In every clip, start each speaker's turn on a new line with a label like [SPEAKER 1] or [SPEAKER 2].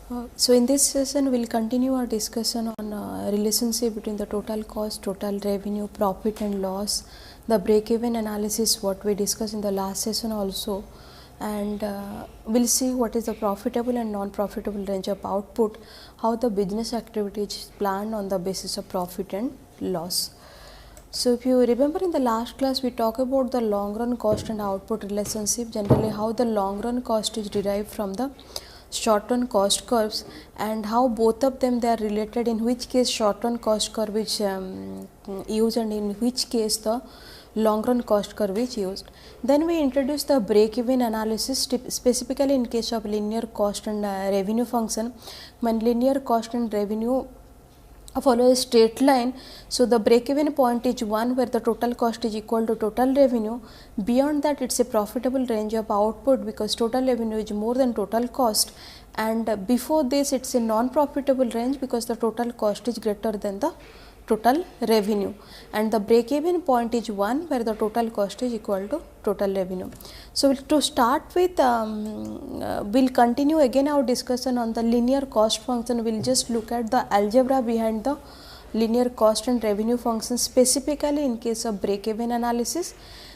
[SPEAKER 1] So in this session we'll continue our discussion on relationship between the total cost, total revenue, profit and loss, the break-even analysis what we discussed in the last session also, and we'll see what is the profitable and non-profitable range of output, how the business activity is planned on the basis of profit and loss. So if you remember in the last class we talked about the long run cost and output relationship, generally how the long run cost is derived from the short run cost curves and how both of them they are related, in which case short run cost curve is used and in which case the long run cost curve is used. Then we introduced the break even analysis specifically in case of linear cost and revenue function. When linear cost and revenue follow a straight line, so the break even point is 1 where the total cost is equal to total revenue. Beyond that it's a profitable range of output because total revenue is more than total cost, and before this it's a non-profitable range because the total cost is greater than the total revenue, and the break even point is 1 where the total cost is equal to total revenue. So to start with, we'll continue again our discussion on the linear cost function. We'll just look at the algebra behind the linear cost and revenue function specifically in case of break even analysis.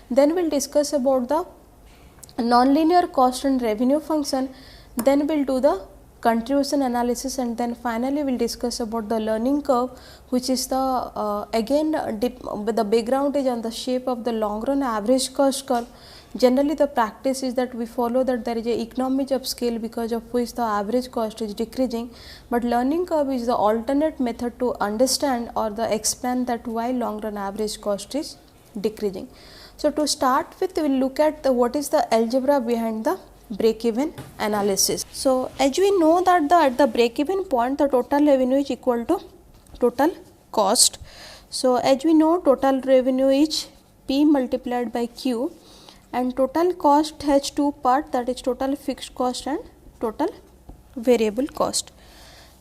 [SPEAKER 1] Then we'll discuss about the non-linear cost and revenue function. Then we'll do the contribution analysis, and then finally we'll discuss about the learning curve, which is the again the background is on the shape of the long run average cost curve. Generally the practice is that we follow that there is a economies of scale because of which the average cost is decreasing, but learning curve is the alternate method to understand or the explain that why long run average cost is decreasing. So to start with, we will look at the what is the algebra behind the break even analysis. So as we know that at the break even point the total revenue is equal to total cost. So as we know total revenue is P multiplied by Q, and total cost has two parts, that is total fixed cost and total variable cost.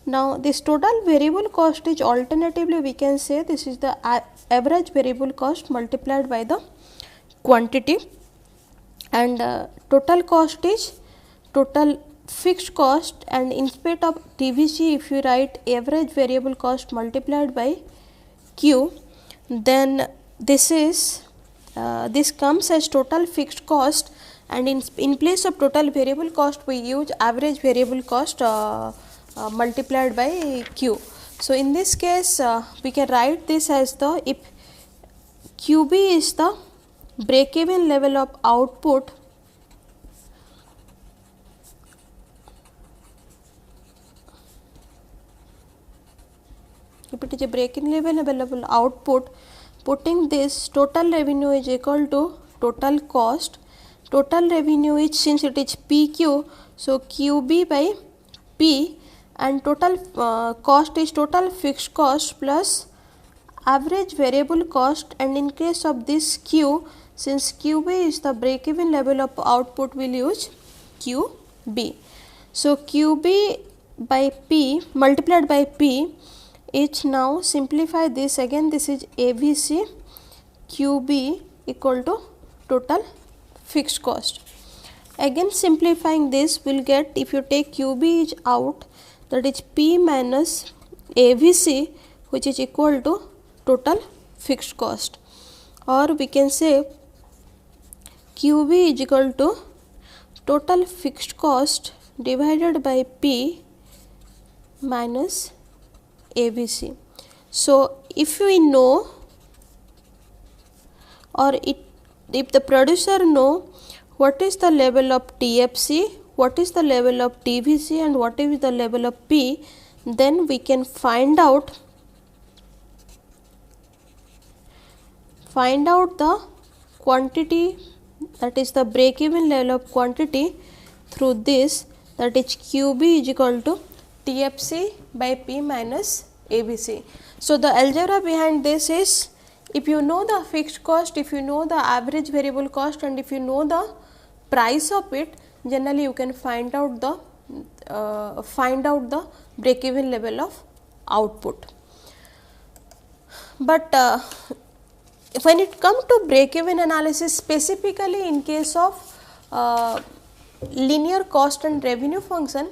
[SPEAKER 1] Now this total variable cost is alternatively we can say this is the average variable cost multiplied by the quantity, and total cost is total fixed cost, and instead of TVC if you write average variable cost multiplied by Q, then this is this comes as total fixed cost, and in place of total variable cost we use average variable cost multiplied by Q. So in this case we can write this as the, if QB is the break even level of output, if it is a break even level available output, putting this total revenue is equal to total cost. Total revenue is, since it is PQ, so QB by P, and total cost is total fixed cost plus average variable cost, and in case of this Q, since QB is the break even level of output, we will use QB. So QB by P multiplied by P is, now simplify this again, this is ABC QB equal to total fixed cost. Again simplifying this we will get, if you take QB is out, that is P minus ABC, which is equal to total fixed cost, or we can say QB is equal to total fixed cost divided by P minus ABC. So if we know, or if the producer know what is the level of TFC, what is the level of TVC, and what is the level of P, then we can find out the quantity, that is the break even level of quantity through this, that is QB is equal to TFC by P minus ABC. So the algebra behind this is, if you know the fixed cost, if you know the average variable cost, and if you know the price of it, generally you can find out the break even level of output. But when it comes to break even analysis, specifically in case of linear cost and revenue function,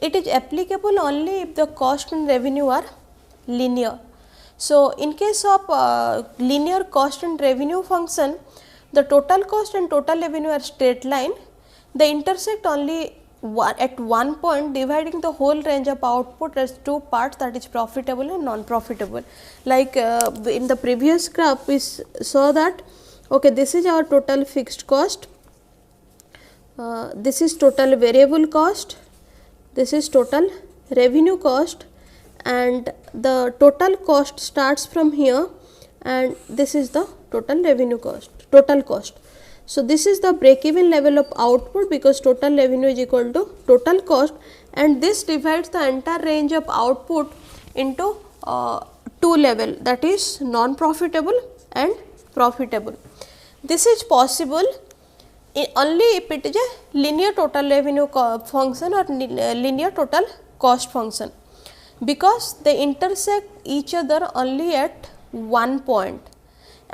[SPEAKER 1] it is applicable only if the cost and revenue are linear. So, in case of linear cost and revenue function, the total cost and total revenue are straight line, they intersect only at one point, dividing the whole range of output as two parts, that is profitable and non-profitable. Like in the previous graph we saw that okay, this is our total fixed cost, this is total variable cost, this is total revenue cost, and the total cost starts from here, and this is the total revenue cost, total cost. So, this is the break even level of output, because total revenue is equal to total cost, and this divides the entire range of output into two level, that is non-profitable and profitable. This is possible only if it is a linear total revenue function or linear total cost function, because they intersect each other only at one point.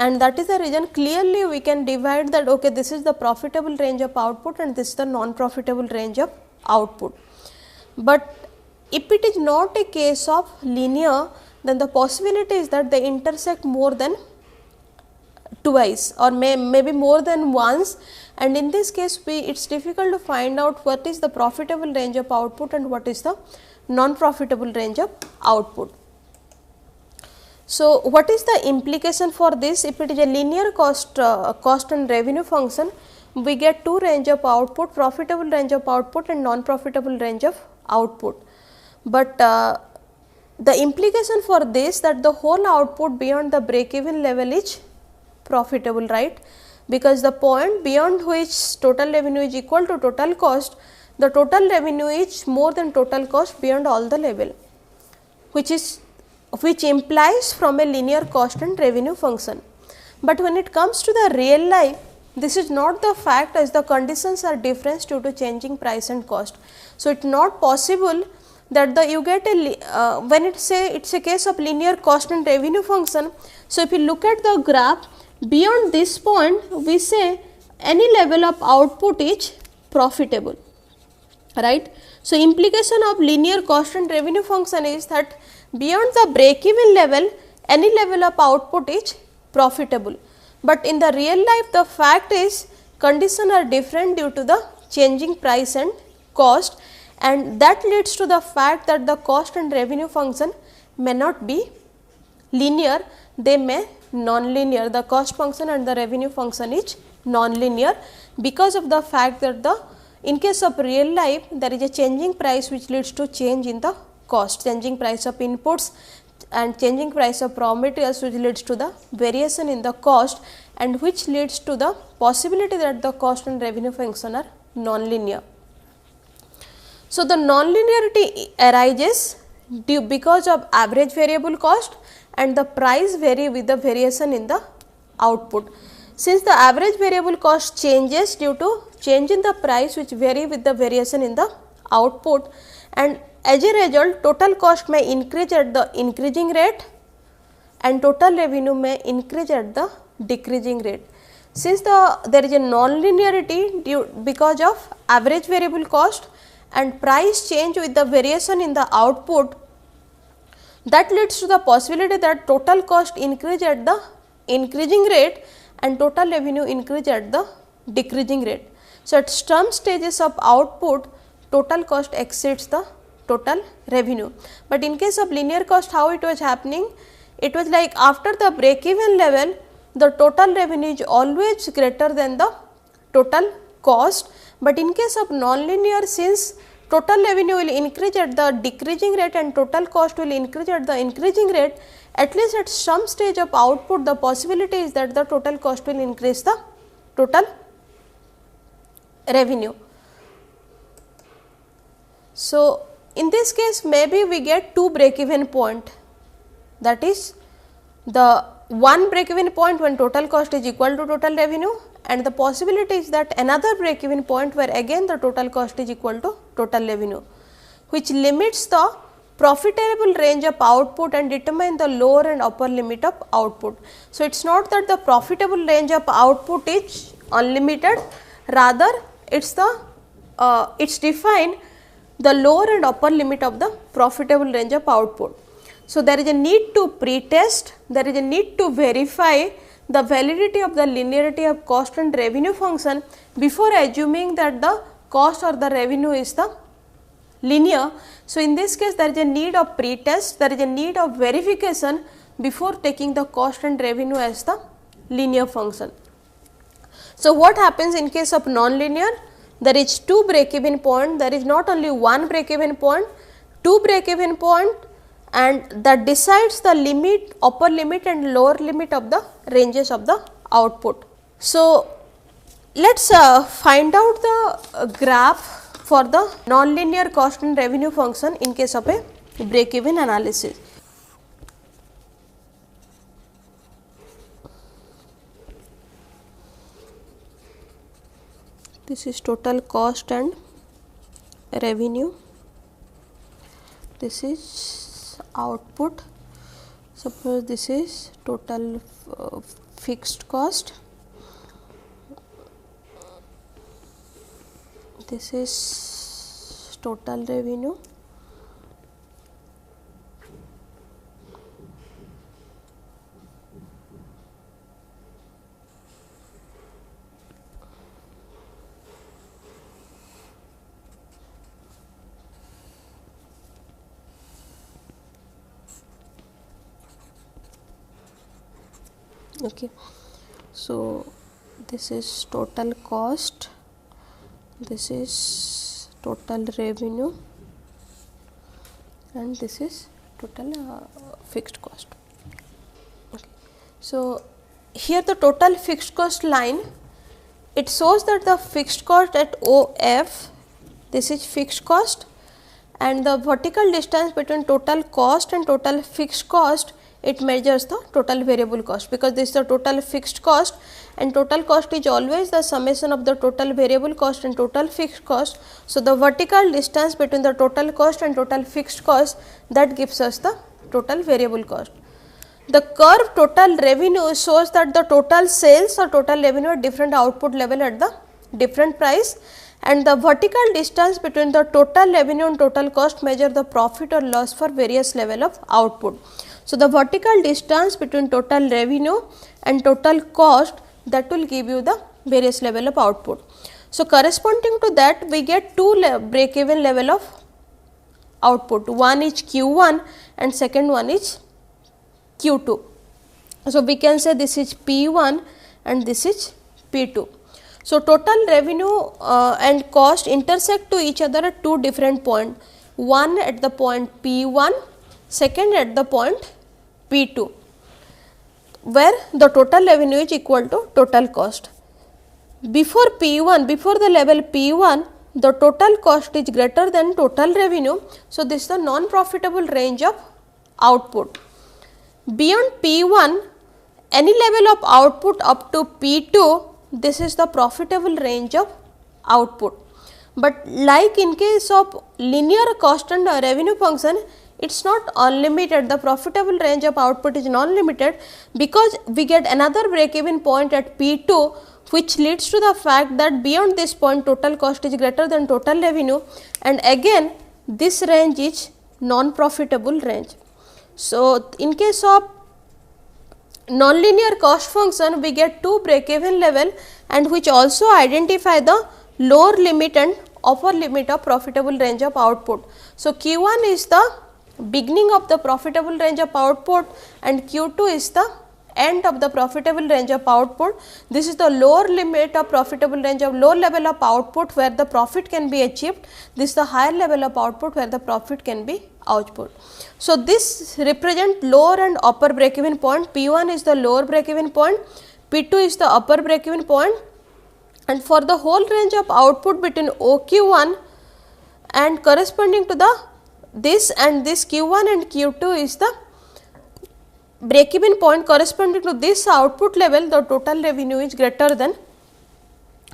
[SPEAKER 1] And that is the reason clearly we can divide that okay, this is the profitable range of output and this is the non-profitable range of output. But if it is not a case of linear, then the possibility is that they intersect more than twice or maybe more than once, and in this case it is difficult to find out what is the profitable range of output and what is the non-profitable range of output. So, what is the implication for this? If it is a linear cost and revenue function, we get two range of output, profitable range of output and non-profitable range of output. But the implication for this, that the whole output beyond the break even level is profitable, right? Because the point beyond which total revenue is equal to total cost, the total revenue is more than total cost beyond all the level, which implies from a linear cost and revenue function. But when it comes to the real life, this is not the fact, as the conditions are different due to changing price and cost. So, it is not possible that you get a when it is a case of linear cost and revenue function. So, if you look at the graph, beyond this point we say any level of output is profitable, right. So, implication of linear cost and revenue function is that beyond the break even level, any level of output is profitable. But in the real life, the fact is conditions are different due to the changing price and cost, and that leads to the fact that the cost and revenue function may not be linear, they may non-linear. The cost function and the revenue function is non-linear, because of the fact that in case of real life there is a changing price which leads to change in the cost, changing price of inputs and changing price of raw materials, which leads to the variation in the cost, and which leads to the possibility that the cost and revenue function are non-linear. So, the non-linearity arises because of average variable cost and the price vary with the variation in the output. Since the average variable cost changes due to change in the price which vary with the variation in the output, and as a result total cost may increase at the increasing rate and total revenue may increase at the decreasing rate. Since there is a non-linearity because of average variable cost and price change with the variation in the output, that leads to the possibility that total cost increase at the increasing rate and total revenue increase at the decreasing rate. So, at some stages of output, total cost exceeds the total revenue. But in case of linear cost, how it was happening? It was like after the break even level, the total revenue is always greater than the total cost. But in case of non-linear, since total revenue will increase at the decreasing rate and total cost will increase at the increasing rate, at least at some stage of output, the possibility is that the total cost will increase the total revenue. So, in this case maybe we get two break even point, that is the one break even point when total cost is equal to total revenue, and the possibility is that another break even point where again the total cost is equal to total revenue, which limits the profitable range of output and determine the lower and upper limit of output. So, it is not that the profitable range of output is unlimited, rather it is defined the lower and upper limit of the profitable range of output. So, there is a need to pre-test, there is a need to verify the validity of the linearity of cost and revenue function before assuming that the cost or the revenue is the linear. So, in this case there is a need of pre-test, there is a need of verification before taking the cost and revenue as the linear function. So, what happens in case of non-linear? There is two break-even point, there is not only one break-even point, two break-even point, and that decides the limit, upper limit and lower limit of the ranges of the output. So, let us find out the graph for the non-linear cost and revenue function in case of a break-even analysis. This is total cost and revenue, this is output, suppose this is total fixed cost, this is total revenue, okay. So, this is total cost, this is total revenue, and this is total fixed cost. Okay. So, here the total fixed cost line, it shows that the fixed cost at OF, this is fixed cost, and the vertical distance between total cost and total fixed cost, it measures the total variable cost, because this is the total fixed cost and total cost is always the summation of the total variable cost and total fixed cost. So, the vertical distance between the total cost and total fixed cost, that gives us the total variable cost. The curve total revenue shows that the total sales or total revenue at different output level at the different price, and the vertical distance between the total revenue and total cost measure the profit or loss for various level of output. So, the vertical distance between total revenue and total cost, that will give you the various level of output. So, corresponding to that we get two break even level of output, one is Q1 and second one is Q2. So, we can say this is P1 and this is P2. So, total revenue and cost intersect to each other at two different points, one at the point P1, second at the point P2, where the total revenue is equal to total cost. Before P1, before the level P1, the total cost is greater than total revenue. So, this is the non-profitable range of output. Beyond P1, any level of output up to P2, this is the profitable range of output. But like in case of linear cost and revenue function, it is not unlimited, the profitable range of output is non-limited, because we get another break even point at P2, which leads to the fact that beyond this point total cost is greater than total revenue, and again this range is non-profitable range. So, in case of non-linear cost function, we get two break even level, and which also identify the lower limit and upper limit of profitable range of output. So, Q1 is the beginning of the profitable range of output and Q2 is the end of the profitable range of output. This is the lower limit of profitable range of lower level of output where the profit can be achieved. This is the higher level of output where the profit can be output. So, this represent lower and upper break even point. P1 is the lower break even point, P2 is the upper break even point, and for the whole range of output between OQ1 and corresponding to the this and this Q1 and Q2 is the break even point corresponding to this output level, the total revenue is greater than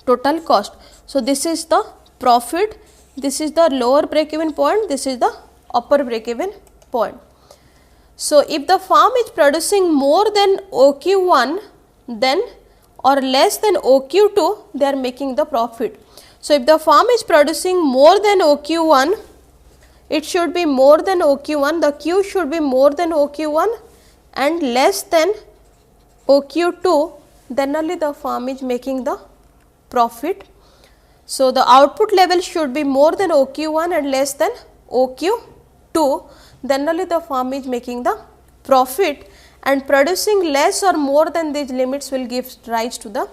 [SPEAKER 1] total cost. So, this is the profit, this is the lower break even point, this is the upper break even point. So, if the firm is producing more than OQ1 then or less than OQ2, they are making the profit. So, if the firm is producing more than OQ1 it should be more than OQ1, the Q should be more than OQ1 and less than OQ2, then only the firm is making the profit. So, the output level should be more than OQ1 and less than OQ2, then only the firm is making the profit, and producing less or more than these limits will give rise to the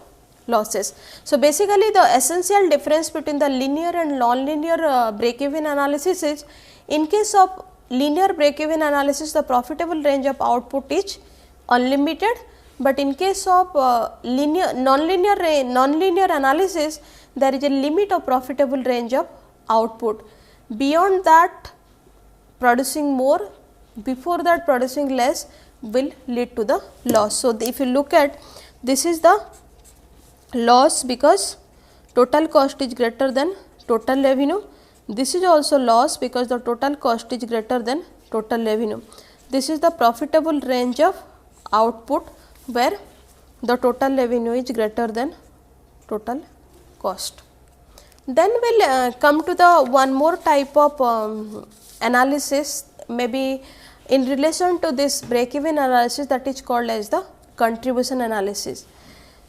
[SPEAKER 1] losses. So, basically the essential difference between the linear and non-linear break-even analysis is, in case of linear break-even analysis, the profitable range of output is unlimited, but in case of non-linear analysis, there is a limit of profitable range of output. Beyond that, producing more, before that producing less will lead to the loss. So, if you look at, this is the loss because total cost is greater than total revenue. This is also loss because the total cost is greater than total revenue. This is the profitable range of output where the total revenue is greater than total cost. Then we will come to the one more type of analysis, maybe in relation to this break-even analysis, that is called as the contribution analysis.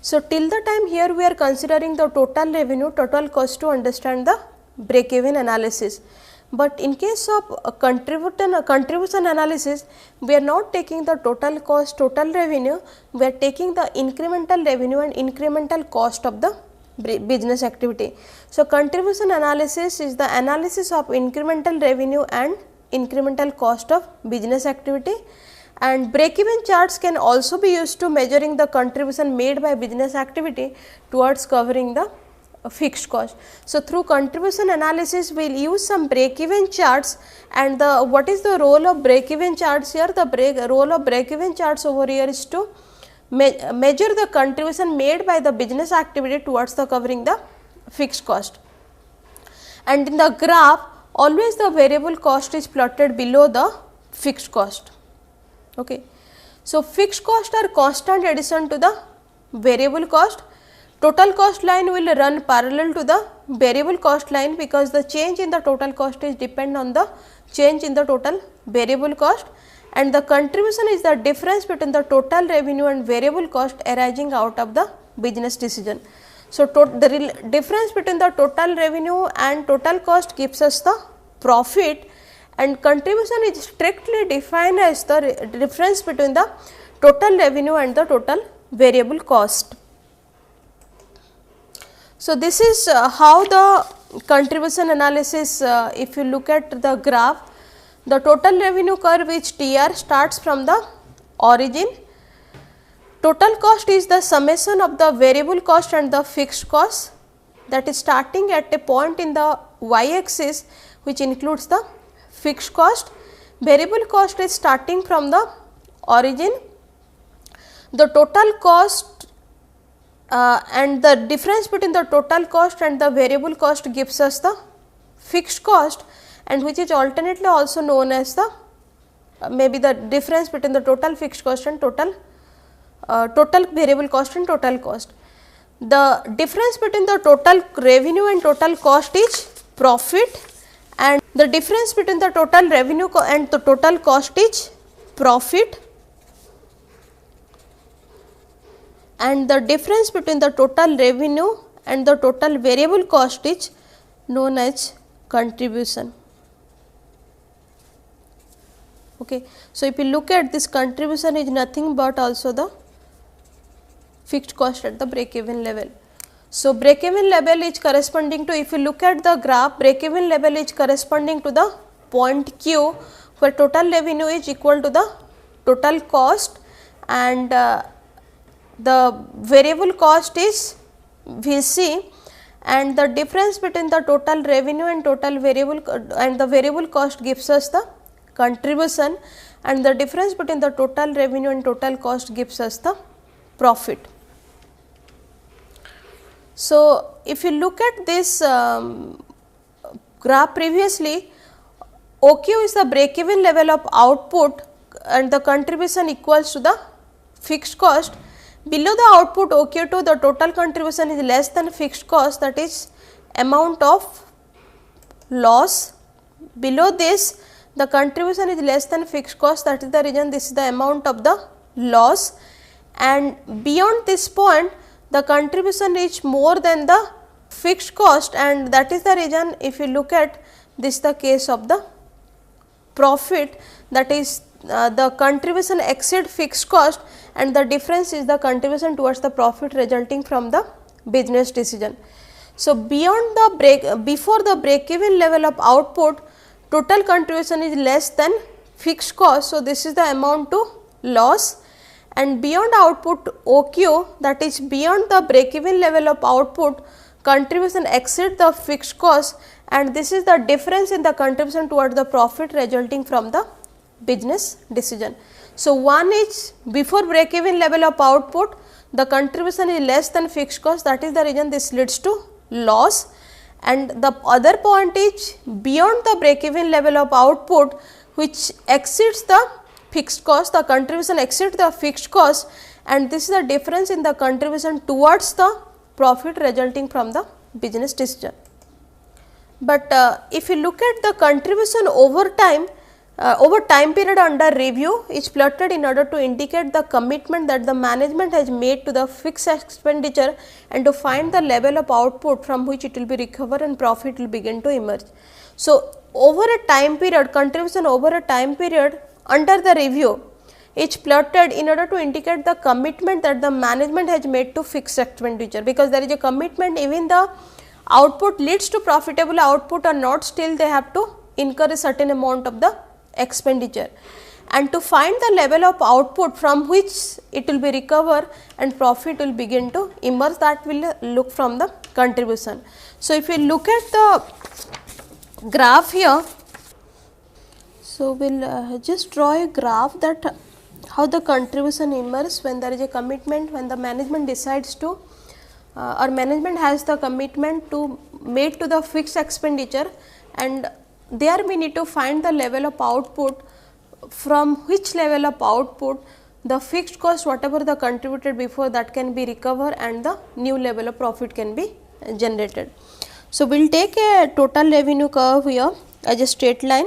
[SPEAKER 1] So, till the time here we are considering the total revenue, total cost to understand the break-even analysis. But in case of contribution analysis, we are not taking the total cost, total revenue, we are taking the incremental revenue and incremental cost of the business activity. So, contribution analysis is the analysis of incremental revenue and incremental cost of business activity, and break-even charts can also be used to measuring the contribution made by business activity towards covering the fixed cost. So, through contribution analysis we will use some break-even charts, and the what is the role of break-even charts here? The role of break-even charts over here is to measure the contribution made by the business activity towards the covering the fixed cost. And in the graph, always the variable cost is plotted below the fixed cost. Okay. So, fixed cost are constant addition to the variable cost. Total cost line will run parallel to the variable cost line because the change in the total cost is depend on the change in the total variable cost, and the contribution is the difference between the total revenue and variable cost arising out of the business decision. So, the difference between the total revenue and total cost gives us the profit, and contribution is strictly defined as the difference between the total revenue and the total variable cost. So, this is how the contribution analysis, if you look at the graph, the total revenue curve which TR starts from the origin. Total cost is the summation of the variable cost and the fixed cost, that is starting at a point in the y axis which includes the fixed cost. Variable cost is starting from the origin. The total cost and the difference between the total cost and the variable cost gives us the fixed cost, and which is alternately also known as the maybe the difference between the total fixed cost and total variable cost and total cost. The difference between the total revenue and total cost is profit, and the difference between the total revenue and the total cost is profit, and the difference between the total revenue and the total variable cost is known as contribution. Okay. So, if you look at this, contribution is nothing but also the fixed cost at the break-even level. So, break-even level is corresponding to, if you look at the graph, break-even level is corresponding to the point Q, where total revenue is equal to the total cost, and the variable cost is VC, and the difference between the total revenue and total variable and the variable cost gives us the contribution, and the difference between the total revenue and total cost gives us the profit. So, if you look at this graph previously, OQ is the break even level of output and the contribution equals to the fixed cost. Below the output OQ2, the total contribution is less than fixed cost, that is amount of loss below this the contribution is less than fixed cost, that is the reason this is the amount of the loss, and beyond this point the contribution is more than the fixed cost, and that is the reason if you look at this the case of the profit, that is the contribution exceed fixed cost and the difference is the contribution towards the profit resulting from the business decision. So, beyond the before the break even level of output, total contribution is less than fixed cost. So, this is the amount to loss, and beyond output OQ, that is beyond the break even level of output, contribution exceed the fixed cost, and this is the difference in the contribution towards the profit resulting from the business decision. So, one is before break even level of output, the contribution is less than fixed cost, that is the reason this leads to loss, and the other point is beyond the break even level of output which exceeds the fixed cost, the contribution exceeds the fixed cost, and this is the difference in the contribution towards the profit resulting from the business decision. But if you look at the contribution over time period under review is plotted in order to indicate the commitment that the management has made to the fixed expenditure and to find the level of output from which it will be recovered and profit will begin to emerge. So, over a time period, contribution over a time period under the review is plotted in order to indicate the commitment that the management has made to fixed expenditure, because there is a commitment even the output leads to profitable output or not, still they have to incur a certain amount of the expenditure, and to find the level of output from which it will be recovered and profit will begin to emerge, that will look from the contribution. So, if you look at the graph here, so we will just draw a graph that how the contribution emerges when there is a commitment, when the management decides to or management has the commitment to made to the fixed expenditure, and there we need to find the level of output from which level of output the fixed cost whatever the contributed before that can be recovered and the new level of profit can be generated. So, we will take a total revenue curve here as a straight line.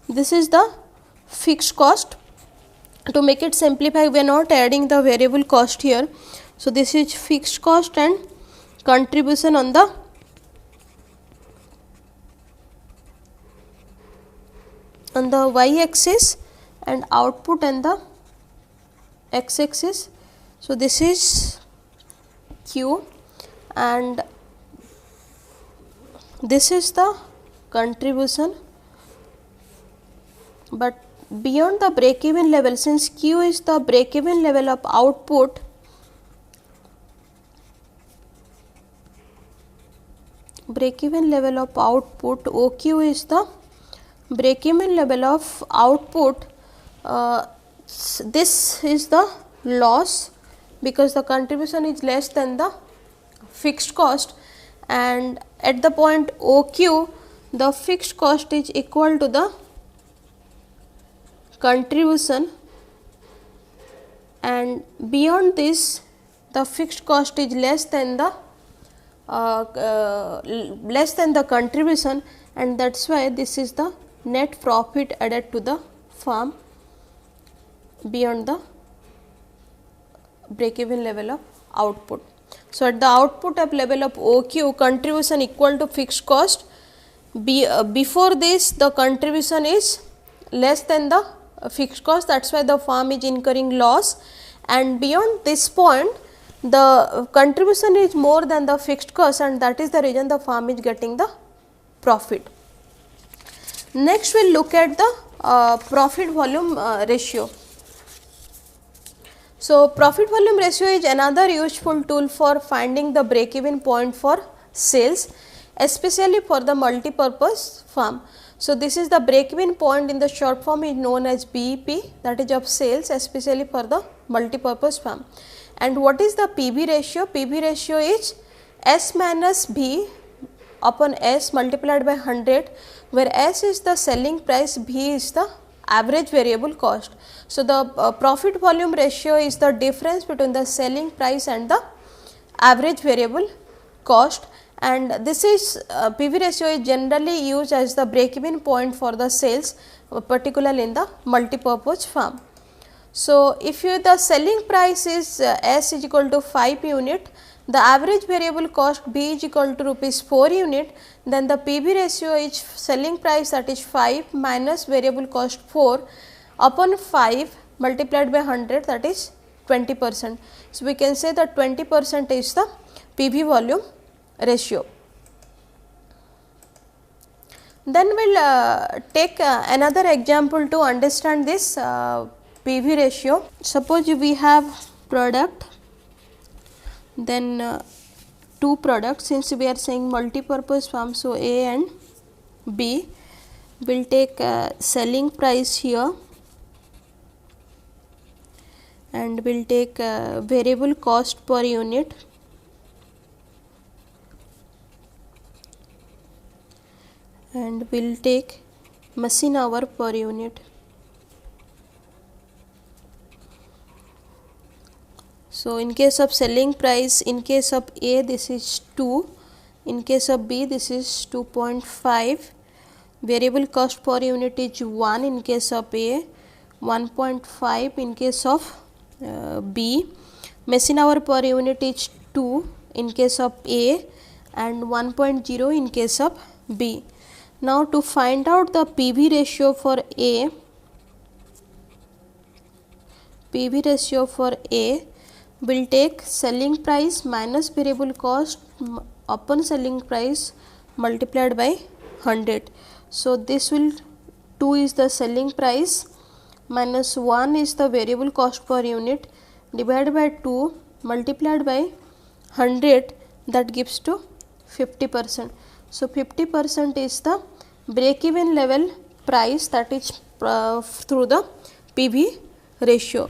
[SPEAKER 1] This is the fixed cost. To make it simplify, we are not adding the variable cost here. So, this is fixed cost and contribution on the y axis and output and the x axis. So, this is Q and this is the contribution, but beyond the break even level, since Q is the break even level of output, OQ is the break even level of output. This is the loss because the contribution is less than the fixed cost, and at the point OQ the fixed cost is equal to the contribution, and beyond this the fixed cost is less than the contribution, and that is why this is the net profit added to the firm beyond the break even level of output. So, at the output of level of OQ, contribution equal to fixed cost. Before this the contribution is less than the fixed cost, that is why the firm is incurring loss, and beyond this point the contribution is more than the fixed cost, and that is the reason the firm is getting the profit. Next we will look at the profit volume ratio. So, profit volume ratio is another useful tool for finding the break even point for sales, especially for the multi-purpose firm. So, this is the break even point in the short form is known as BEP, that is of sales, especially for the multi-purpose firm. And what is the PV ratio? PV ratio is S minus V upon S multiplied by 100, where S is the selling price, V is the average variable cost. So, the profit volume ratio is the difference between the selling price and the average variable cost, and this is PV ratio is generally used as the break even point for the sales, particularly in the multipurpose farm. So, if you the selling price is S is equal to 5 unit, the average variable cost B is equal to rupees 4 unit, then the PV ratio is selling price, that is 5 minus variable cost 4 upon 5 multiplied by 100, that is 20%. So, we can say that 20% is the PV volume ratio. Then we will take another example to understand this PV ratio. Suppose we have product, then two products, since we are saying multipurpose farm. So, A and B, will take selling price here and will take variable cost per unit and will take machine hour per unit. So, in case of selling price, in case of A this is 2, in case of B this is 2.5, variable cost per unit is 1 in case of A, 1.5 in case of B, machine hour per unit is 2 in case of A and 1.0 in case of B. Now, to find out the PV ratio for A, PV ratio for A will take selling price minus variable cost upon selling price multiplied by 100. So, this will 2 is the selling price minus 1 is the variable cost per unit divided by 2 multiplied by 100, that gives to 50%. So, 50% is the break even level price, that is through the PV ratio.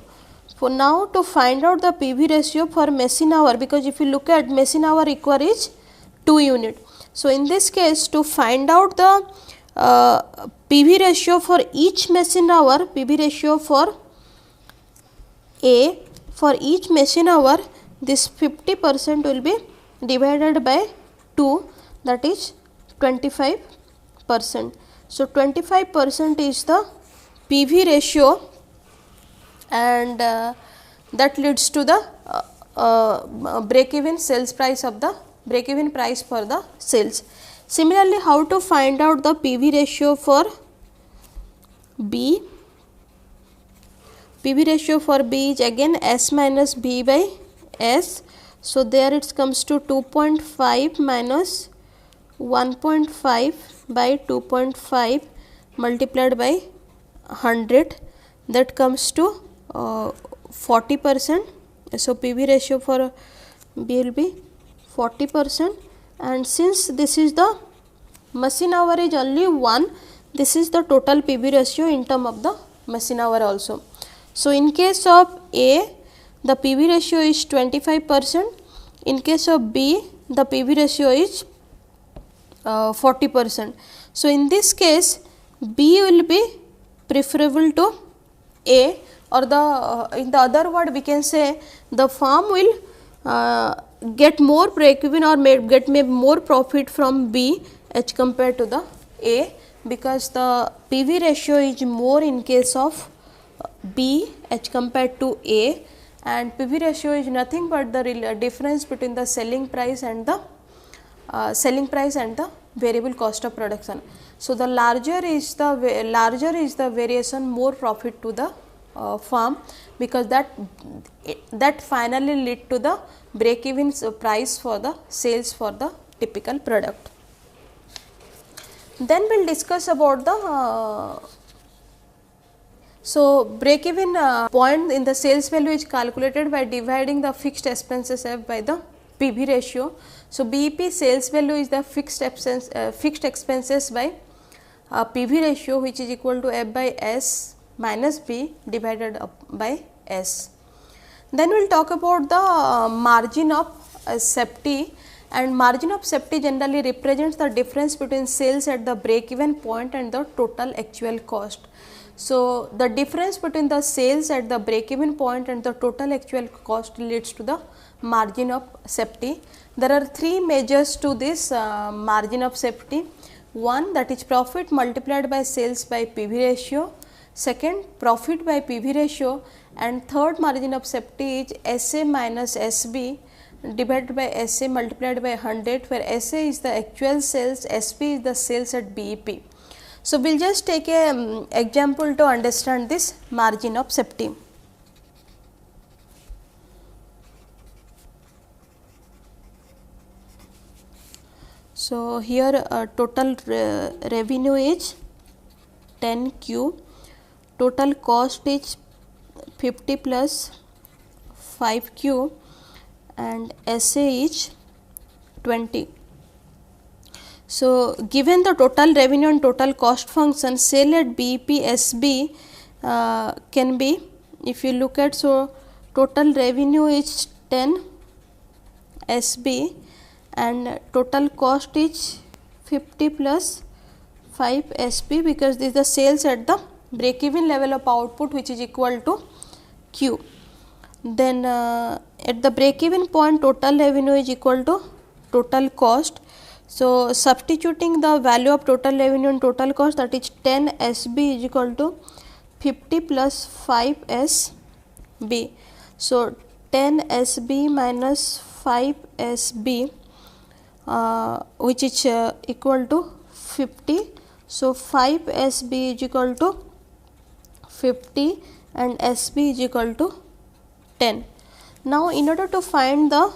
[SPEAKER 1] For now, to find out the PV ratio for machine hour, because if you look at machine hour require is 2 unit. So, in this case, to find out the PV ratio for each machine hour, PV ratio for A, for each machine hour, this 50% will be divided by 2, that is 25%. So, 25% is the PV ratio, and that leads to the break even sales price of the break even price for the sales. Similarly, how to find out the PV ratio for B? PV ratio for B is again S minus B by S. So, there it comes to 2.5 minus 1.5 by 2.5 multiplied by 100, that comes to 40%. So, PV ratio for B will be 40%, and since this is the machine hour is only 1, this is the total PV ratio in term of the machine hour also. So, in case of A, the PV ratio is 25%, in case of B, the PV ratio is 40%. So, in this case, B will be preferable to A, or the in the other word we can say the farm will get more break even or get more profit from B as compared to the A, because the PV ratio is more in case of B as compared to A, and PV ratio is nothing but the difference between the selling price and the variable cost of production. So, the larger is the variation, more profit to the farm, because that finally lead to the break even price for the sales for the typical product. Then we will discuss about the so break even point in the sales value is calculated by dividing the fixed expenses F by the PV ratio. So, BEP sales value is the fixed expenses by PV ratio, which is equal to F by S minus B divided by S. Then we will talk about the margin of safety, and margin of safety generally represents the difference between sales at the break even point and the total actual cost. So, the difference between the sales at the break even point and the total actual cost leads to the margin of safety. There are three measures to this margin of safety. One, that is profit multiplied by sales by PV ratio, second profit by PV ratio, and third margin of safety is SA minus SB divided by SA multiplied by 100, where SA is the actual sales, SB is the sales at BEP. So, we will just take a example to understand this margin of safety. So, here total revenue is 10Q, total cost is 50 plus 5Q, and SA is 20. So, given the total revenue and total cost function, sale at BEP SB can be, if you look at, so total revenue is 10 SB and total cost is 50 plus 5 SB, because this is the sales at the break even level of output, which is equal to Q. Then at the break even point, total revenue is equal to total cost. So, substituting the value of total revenue and total cost, that is 10 SB is equal to 50 plus 5 SB. So, 10 SB minus 5 SB which is equal to 50. So, 5 SB is equal to 50 and SB is equal to 10. Now, in order to find the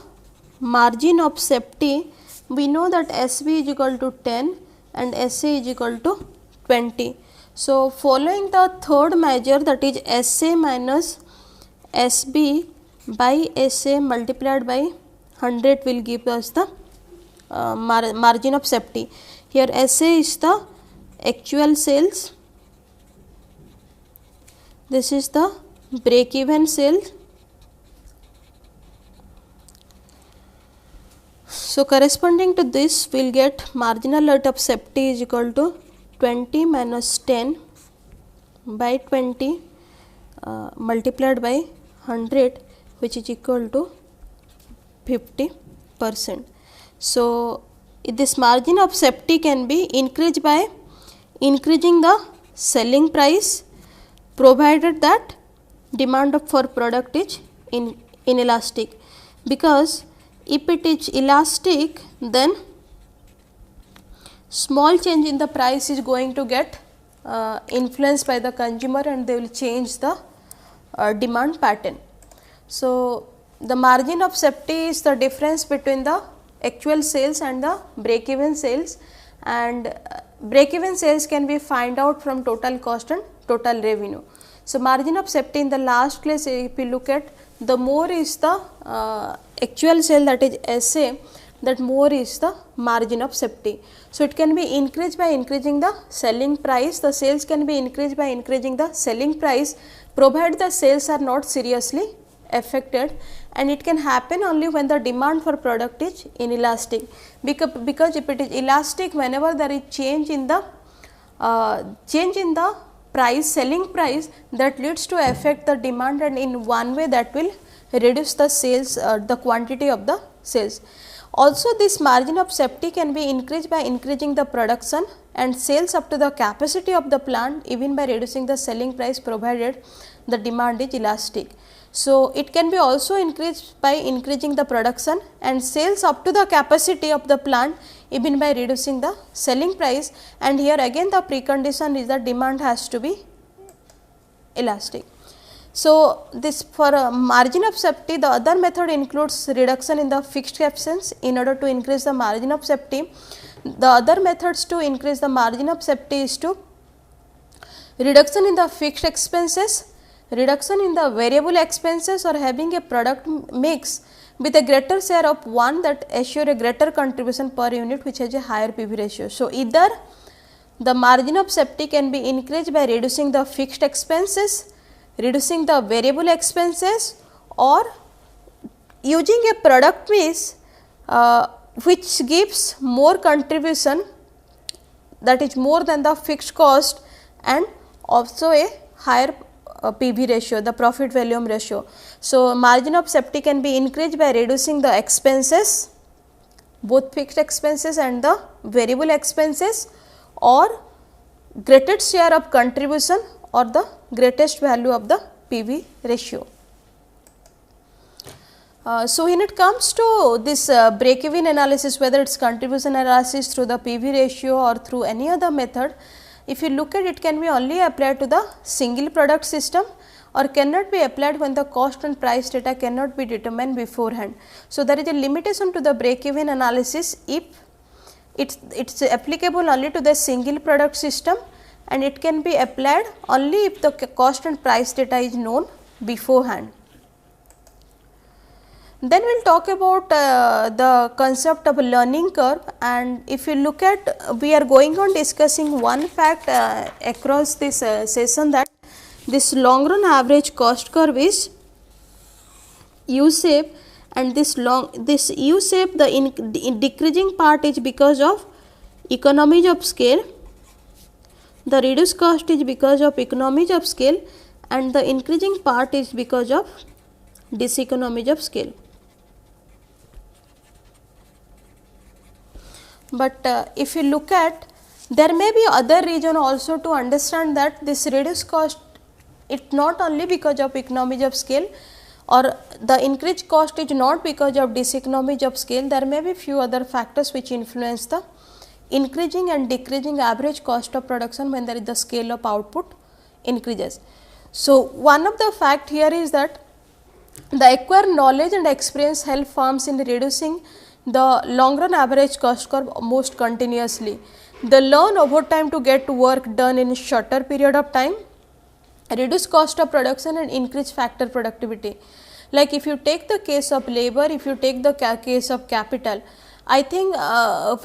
[SPEAKER 1] margin of safety, we know that SB is equal to 10 and SA is equal to 20. So, following the third measure, that is SA minus SB by SA multiplied by 100 will give us the margin of safety. Here SA is the actual sales, this is the break even sales. So, corresponding to this, we will get marginal rate of safety is equal to 20 minus 10 by 20 multiplied by 100, which is equal to 50%. So, this margin of safety can be increased by increasing the selling price, provided that demand for product is inelastic, because if it is elastic, then small change in the price is going to get influenced by the consumer and they will change the demand pattern. So, the margin of safety is the difference between the actual sales and the break even sales, and break even sales can be find out from total cost and total revenue. So, margin of safety in the last class, if you look at, the more is the actual sale, that is SA, that more is the margin of safety. So, it can be increased by increasing the selling price, the sales can be increased by increasing the selling price, provided the sales are not seriously affected, and it can happen only when the demand for product is inelastic, because if it is elastic, whenever there is change in the price, selling price, that leads to affect the demand, and in one way that will reduce the sales, the quantity of the sales. Also, this margin of safety can be increased by increasing the production and sales up to the capacity of the plant, even by reducing the selling price, provided the demand is elastic. So, it can be also increased by increasing the production and sales up to the capacity of the plant, even by reducing the selling price, and here again the precondition is that demand has to be elastic. So, this for a margin of safety, the other method includes reduction in the fixed expense. In order to increase the margin of safety, the other methods to increase the margin of safety is to reduction in the fixed expenses, reduction in the variable expenses, or having a product mix with a greater share of one that assure a greater contribution per unit, which has a higher PV ratio. So, either the margin of safety can be increased by reducing the fixed expenses, reducing the variable expenses, or using a product mix which gives more contribution, that is more than the fixed cost, and also a higher PV ratio, the profit volume ratio. So, margin of safety can be increased by reducing the expenses, both fixed expenses and the variable expenses, or greatest share of contribution or the greatest value of the PV ratio. So, when it comes to this break even analysis, whether it is contribution analysis through the PV ratio or through any other method, if you look at it, can be only applied to the single product system or cannot be applied when the cost and price data cannot be determined beforehand. So, there is a limitation to the break even analysis if it is applicable only to the single product system, and it can be applied only if the cost and price data is known beforehand. Then we will talk about the concept of a learning curve, and if you look at, we are going on discussing one fact across this session, that this long run average cost curve is U shape, and this U shape, the decreasing part is because of economies of scale, the reduced cost is because of economies of scale, and the increasing part is because of diseconomies of scale. But if you look at, there may be other reason also to understand that this reduced cost, it not only because of economies of scale, or the increased cost is not because of diseconomies of scale. There may be few other factors which influence the increasing and decreasing average cost of production when there is the scale of output increases. So, one of the fact here is that the acquired knowledge and experience help firms in reducing the long run average cost curve most continuously. They learn over time to get work done in a shorter period of time, reduce cost of production and increase factor productivity. Like if you take the case of labor, if you take the case of capital, I think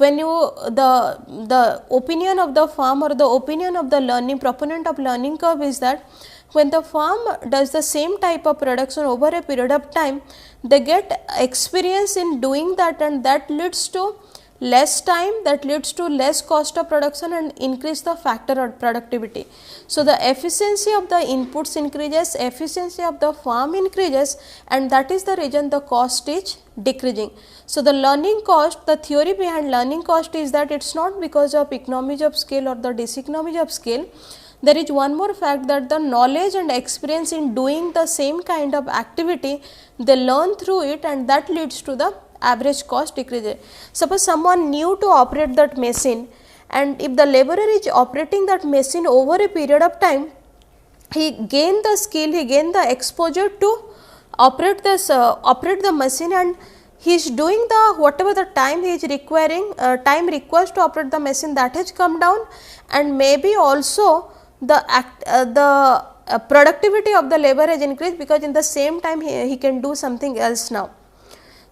[SPEAKER 1] when you the opinion of the firm or the opinion of the learning proponent of learning curve is that when the firm does the same type of production over a period of time, they get experience in doing that, and that leads to less time, that leads to less cost of production and increase the factor of productivity. So, the efficiency of the inputs increases, efficiency of the firm increases, and that is the reason the cost is decreasing. So, the learning cost, the theory behind learning cost is that it is not because of economies of scale or the diseconomies of scale. There is one more fact, that the knowledge and experience in doing the same kind of activity, they learn through it, and that leads to the average cost decrease. Suppose someone new to operate that machine, and if the laborer is operating that machine over a period of time, he gain the skill, he gain the exposure to operate the machine, and he is doing the whatever the time he is requiring, time requires to operate the machine, that has come down, and maybe also the productivity of the labor has increased, because in the same time he can do something else now.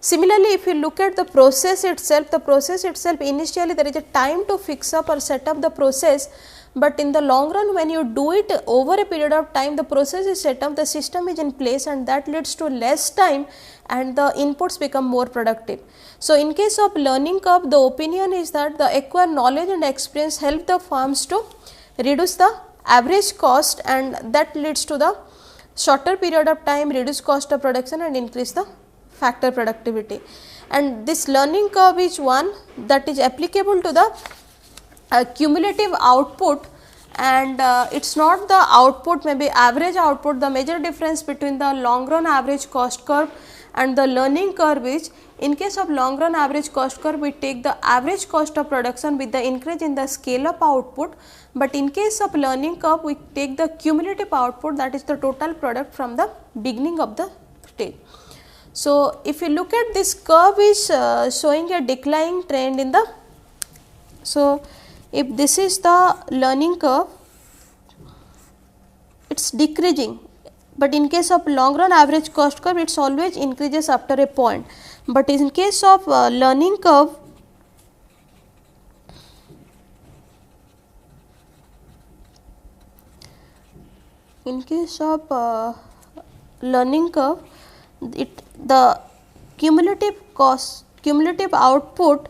[SPEAKER 1] Similarly, if you look at the process itself initially there is a time to fix up or set up the process, but in the long run when you do it over a period of time, the process is set up, the system is in place, and that leads to less time and the inputs become more productive. So, in case of learning curve, the opinion is that the acquired knowledge and experience help the firms to reduce the average cost, and that leads to the shorter period of time, reduce cost of production and increase the factor productivity. And this learning curve is one that is applicable to the cumulative output, and it is not the output, maybe average output. The major difference between the long run average cost curve and the learning curve is, in case of long run average cost curve, we take the average cost of production with the increase in the scale up output, but in case of learning curve, we take the cumulative output, that is the total product from the beginning of the stage. So, if you look at this curve is showing a declining trend in the, so if this is the learning curve, it is decreasing, but in case of long run average cost curve, it always increases after a point, but in case of learning curve, learning curve, the cumulative cost cumulative output,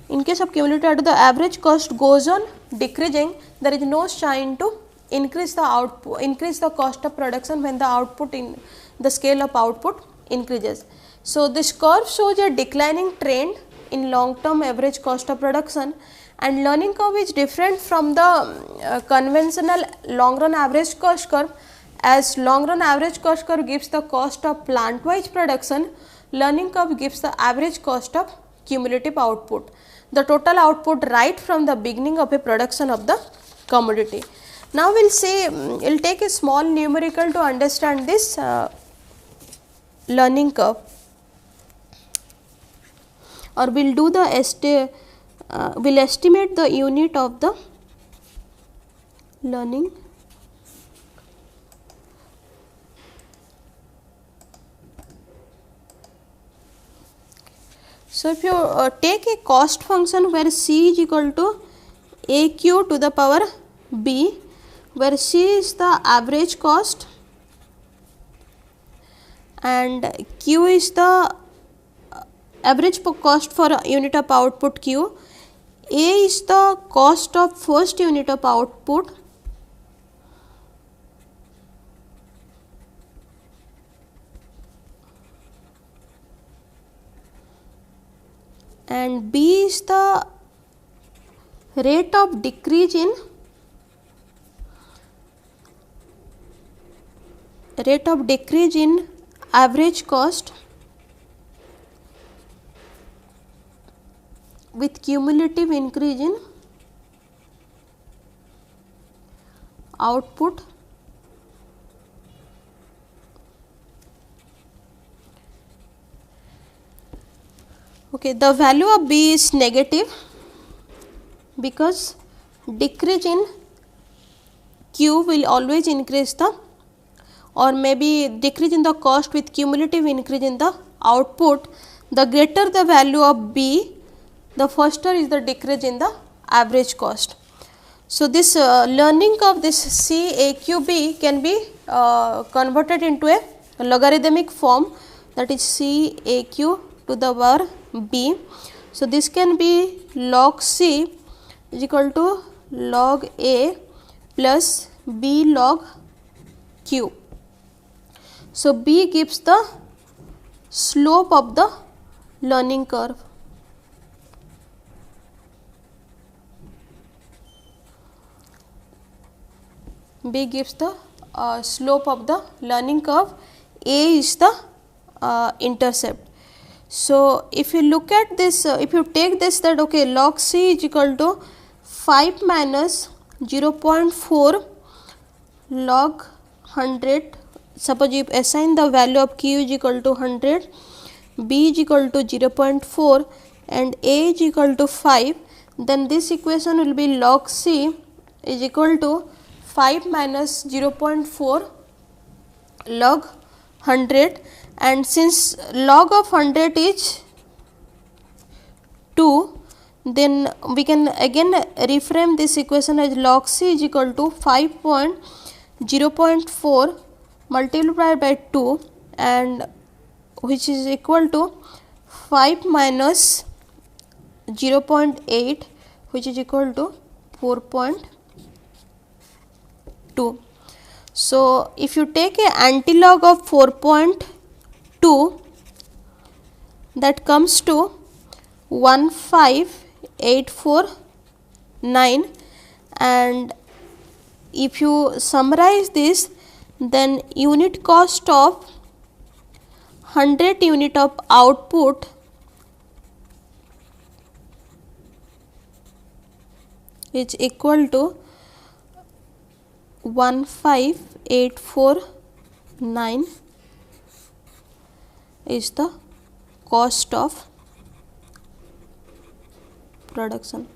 [SPEAKER 1] in case of cumulative output, the average cost goes on decreasing. There is no sign to increase the output, increase the cost of production when the output in the scale of output increases. So this curve shows a declining trend in long term average cost of production, and learning curve is different from the conventional long run average cost curve. As long run average cost curve gives the cost of plant wise production, learning curve gives the average cost of cumulative output, the total output right from the beginning of a production of the commodity. Now we will say, we will take a small numerical to understand this learning curve, or we will do the will estimate the unit of the learning . So if you take a cost function where C is equal to AQ to the power B, where C is the average cost and Q is the average cost for a unit of output Q, A is the cost of first unit of output, and B is the rate of decrease in average cost with cumulative increase in output . Okay, the value of B is negative because decrease in Q will always increase the, or maybe decrease in the cost with cumulative increase in the output. The greater the value of B, the faster is the decrease in the average cost. So this learning of this CAQB can be converted into a logarithmic form, that is CAQ to the power B. So this can be log C is equal to log A plus B log Q. So B gives the slope of the learning curve. B gives the slope of the learning curve, A is the intercept. So if you look at this, if you take this, that okay, log C is equal to 5 minus 0.4 log 100. Suppose you assign the value of Q is equal to 100, B is equal to 0.4 and A is equal to 5, then this equation will be log C is equal to 5 minus 0.4 log 100, and since log of 100 is 2, then we can again reframe this equation as log C is equal to 0.4 multiplied by 2, and which is equal to 5 minus 0.8, which is equal to 4.2. So if you take a antilog of 4.2, that comes to 15849, and if you summarize this, then unit cost of 100 unit of output is equal to 15849 is the cost of production.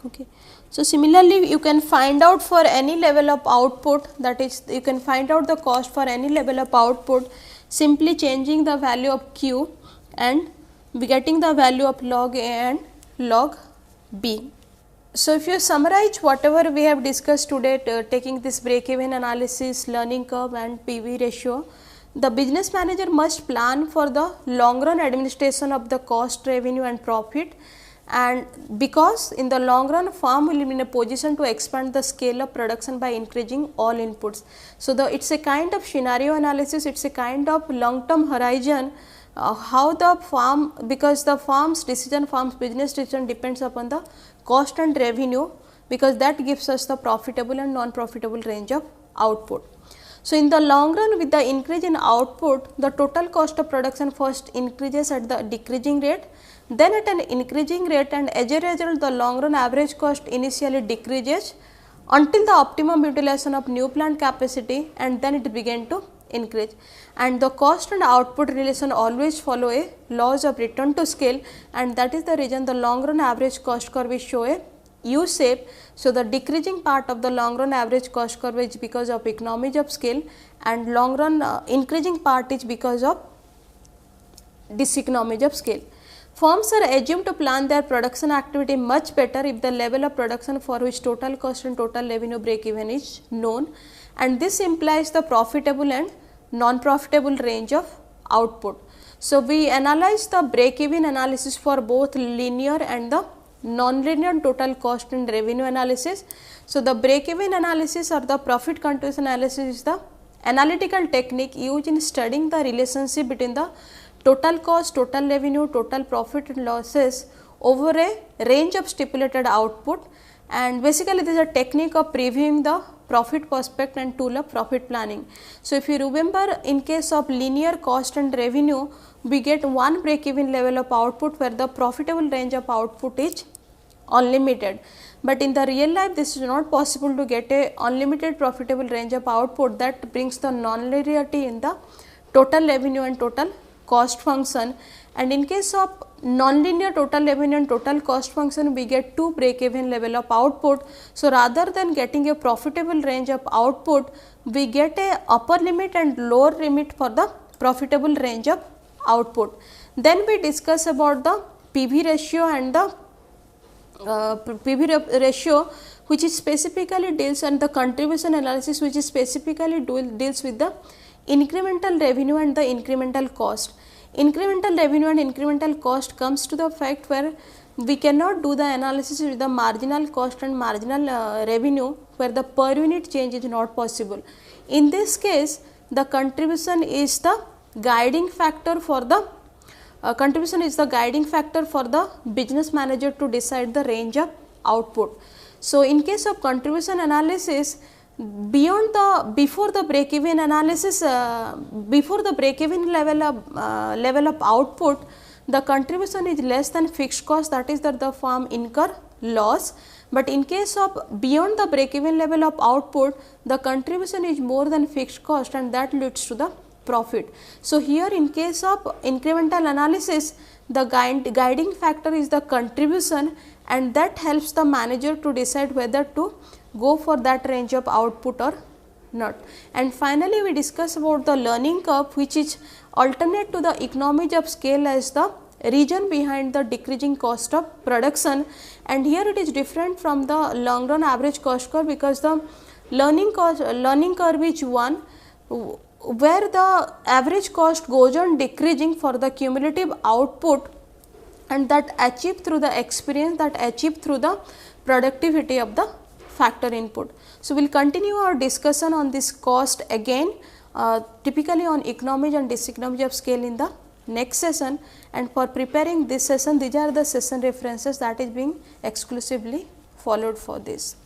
[SPEAKER 1] Okay. So similarly, you can find out for any level of output, that is you can find out the cost for any level of output simply changing the value of Q and getting the value of log A and log B. So if you summarize whatever we have discussed today, taking this break even analysis, learning curve and PV ratio, the business manager must plan for the long run administration of the cost, revenue and profit, and because in the long run firm will be in a position to expand the scale of production by increasing all inputs. So, it is a kind of scenario analysis, it is a kind of long term horizon, how the firm, because the firm's business decision depends upon the cost and revenue, because that gives us the profitable and non-profitable range of output. So, in the long run, with the increase in output, the total cost of production first increases at the decreasing rate, then at an increasing rate, and as a result the long run average cost initially decreases until the optimum utilization of new plant capacity, and then it began to increase. And the cost and output relation always follow a laws of return to scale, and that is the reason the long run average cost curve is show a U shape. So, the decreasing part of the long run average cost curve is because of economies of scale, and long run increasing part is because of diseconomies of scale. Firms are assumed to plan their production activity much better if the level of production for which total cost and total revenue break even is known, and this implies the profitable and non-profitable range of output. So, we analyze the break even analysis for both linear and the non-linear total cost and revenue analysis. So, the break even analysis or the profit contribution analysis is the analytical technique used in studying the relationship between the total cost, total revenue, total profit and losses over a range of stipulated output, and basically this is a technique of previewing the profit prospect and tool of profit planning. So, if you remember, in case of linear cost and revenue, we get one break even level of output where the profitable range of output is unlimited, but in the real life this is not possible to get a unlimited profitable range of output. That brings the non-linearity in the total revenue and total cost function, and in case of non-linear total revenue and total cost function, we get two break even level of output. So, rather than getting a profitable range of output, we get a upper limit and lower limit for the profitable range of output. Then we discuss about the PV ratio and the PV ratio, which is specifically deals, and the contribution analysis, which is specifically deals with the incremental revenue and the incremental cost. Incremental revenue and incremental cost comes to the fact where we cannot do the analysis with the marginal cost and marginal revenue, where the per unit change is not possible. In this case, the contribution is the guiding factor for the business manager to decide the range of output. So, in case of contribution analysis, before the break even analysis, before the break even level of output, the contribution is less than fixed cost, that is that the firm incur loss. But in case of beyond the break even level of output, the contribution is more than fixed cost, and that leads to the profit. So, here in case of incremental analysis, the guiding factor is the contribution, and that helps the manager to decide whether to go for that range of output or not. And finally, we discuss about the learning curve, which is alternate to the economies of scale as the reason behind the decreasing cost of production, and here it is different from the long run average cost curve, because the learning curve is one where the average cost goes on decreasing for the cumulative output, and that achieved through the experience, that achieved through the productivity of the factor input. So, we will continue our discussion on this cost again, typically on economies and diseconomies of scale in the next session, and for preparing this session, these are the session references that is being exclusively followed for this.